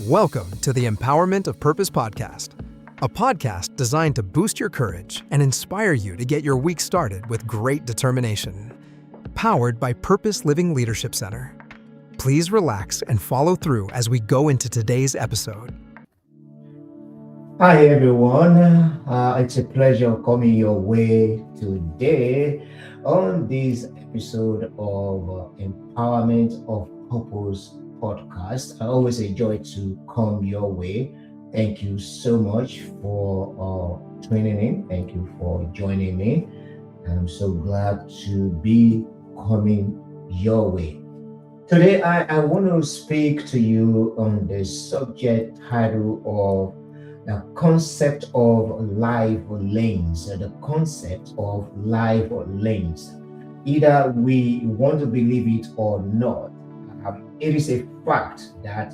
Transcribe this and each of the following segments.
Welcome to the Empowerment of Purpose podcast, a podcast designed to boost your courage and inspire you to get your week started with great determination. Powered by Purpose Living Leadership Center. Please relax and follow through as we go into today's episode. Hi everyone, it's a pleasure coming your way today on this episode of Empowerment of Purpose podcast. I always enjoy to come your way. Thank you so much for tuning in. Thank you for joining me. I'm so glad to be coming your way. Today I want to speak to you on the subject title of the concept of life lanes, the concept of life lanes. Either we want to believe it or not, it is a fact that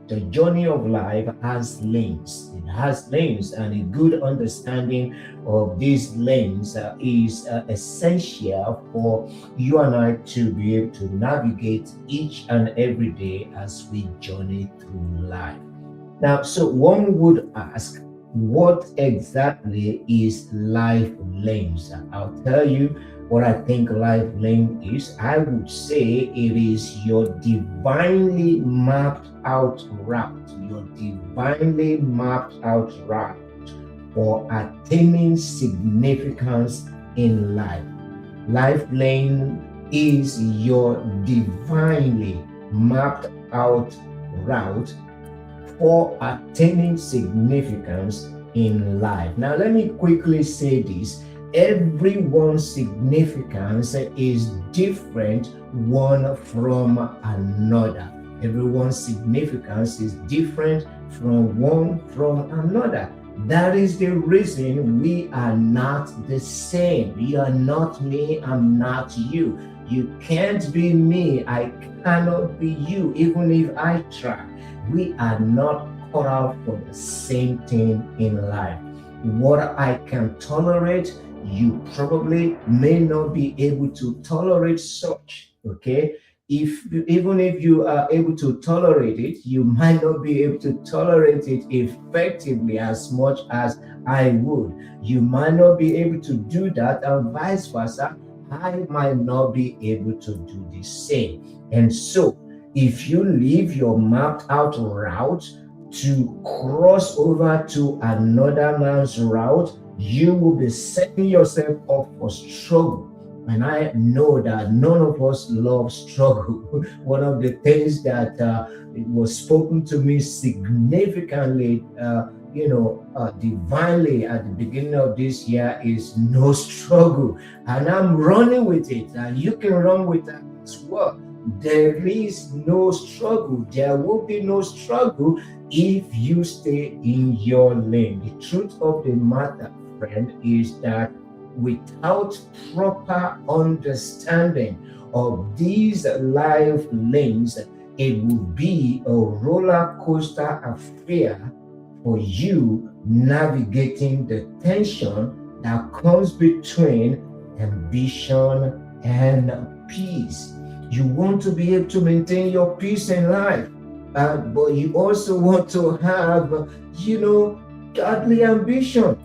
the journey of life has lanes. It has lanes, and a good understanding of these lanes is essential for you and I to be able to navigate each and every day as we journey through life. Now, so one would ask, what exactly is life lanes? I'll tell you what I think life lane is. I would say it is your divinely mapped out route, for attaining significance in life. Life lane is your divinely mapped out route for attaining significance in life. Now, let me quickly say this. Everyone's significance is different one from another. Everyone's significance is different from one from another. That is the reason we are not the same. You are not me, I'm not you. You can't be me, I cannot be you, even if I try. We are not cut out for the same thing in life. What I can tolerate, you probably may not be able to tolerate such, okay? Even if you are able to tolerate it, you might not be able to tolerate it effectively as much as I would. You might not be able to do that, and vice versa. I might not be able to do the same. And so, if you leave your mapped out route to cross over to another man's route, you will be setting yourself up for struggle. And I know that none of us love struggle. One of the things that it was spoken to me significantly, divinely at the beginning of this year is no struggle. And I'm running with it. And you can run with that as well. There is no struggle. There will be no struggle if you stay in your lane. The truth of the matter, friend, is that without proper understanding of these life lanes, it will be a roller coaster affair for you navigating the tension that comes between ambition and peace. You want to be able to maintain your peace in life, but you also want to have, godly ambition.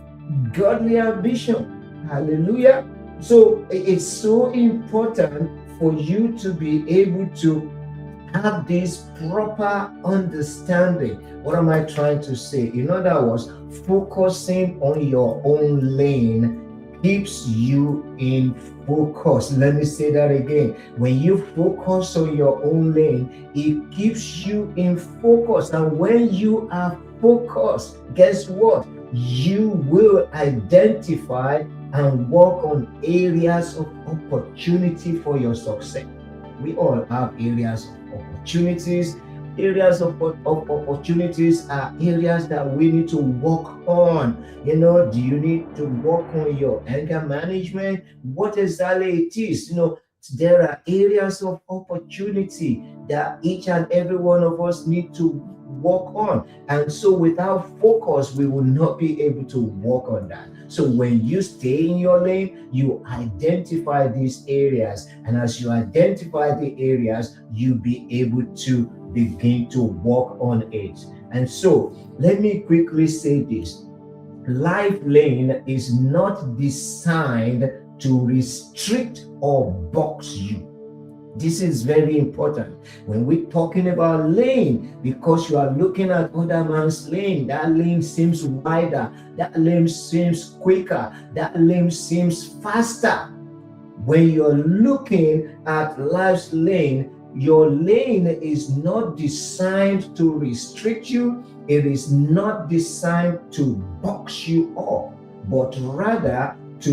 Hallelujah. So it's so important for you to be able to have this proper understanding. What am I trying to say? In other words, focusing on your own lane keeps you in focus. Let me say that again. When you focus on your own lane, it keeps you in focus. And when you are focused, guess what? You will identify and work on areas of opportunity for your success. We all have areas of opportunities. Areas of opportunities are areas that we need to work on. Do you need to work on your anger management? What exactly it is? There are areas of opportunity that each and every one of us need to work on. And so without focus, we will not be able to work on that. So when you stay in your lane, you identify these areas. And as you identify the areas, you'll be able to begin to work on it. And so, let me quickly say this. Life lane is not designed to restrict or box you. This is very important. When we're talking about lane, because you are looking at other man's lane, that lane seems wider, that lane seems quicker, that lane seems faster. When you're looking at life's lane, your lane is not designed to restrict you. It is not designed to box you up, but rather it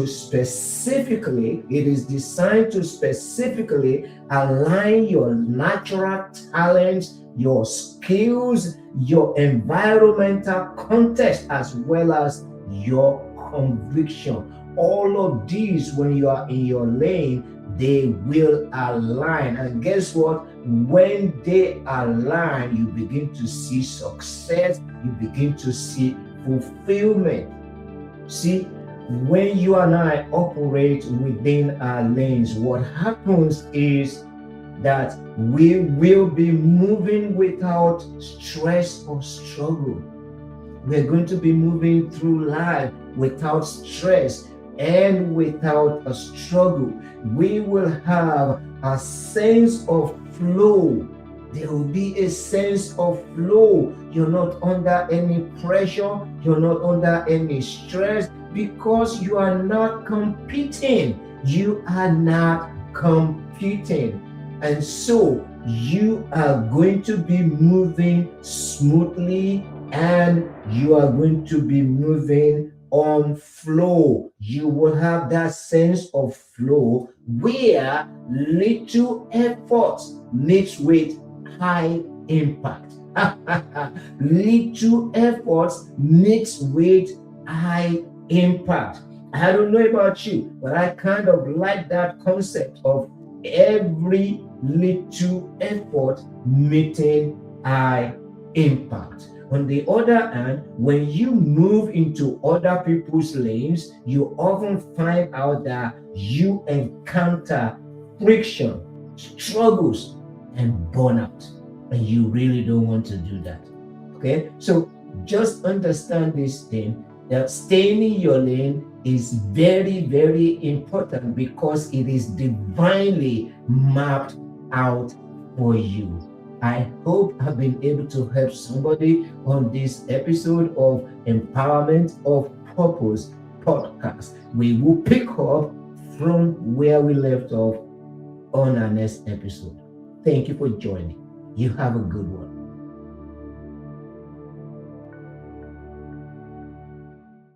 is designed to specifically align your natural talents, your skills, your environmental context, as well as your conviction. All of these, when you are in your lane, they will align. And guess what? When they align, you begin to see success, you begin to see fulfillment. See, when you and I operate within our lanes, what happens is that we will be moving without stress or struggle. We're going to be moving through life without stress and without a struggle. We will have a sense of flow. There will be a sense of flow. You're not under any pressure. You're not under any stress, because you are not competing. You are not competing. And so you are going to be moving smoothly, and you are going to be moving on flow. You will have that sense of flow where little effort meets with high impact. Little effort meets with high impact. I don't know about you, but I kind of like that concept of every little effort meeting high impact. On the other hand, when you move into other people's lanes, you often find out that you encounter friction, struggles, and burnout. And you really don't want to do that. Okay? So just understand this thing, that staying in your lane is very, very important, because it is divinely mapped out for you. I hope I've been able to help somebody on this episode of Empowerment of Purpose podcast. We will pick up from where we left off on our next episode. Thank you for joining. You have a good one.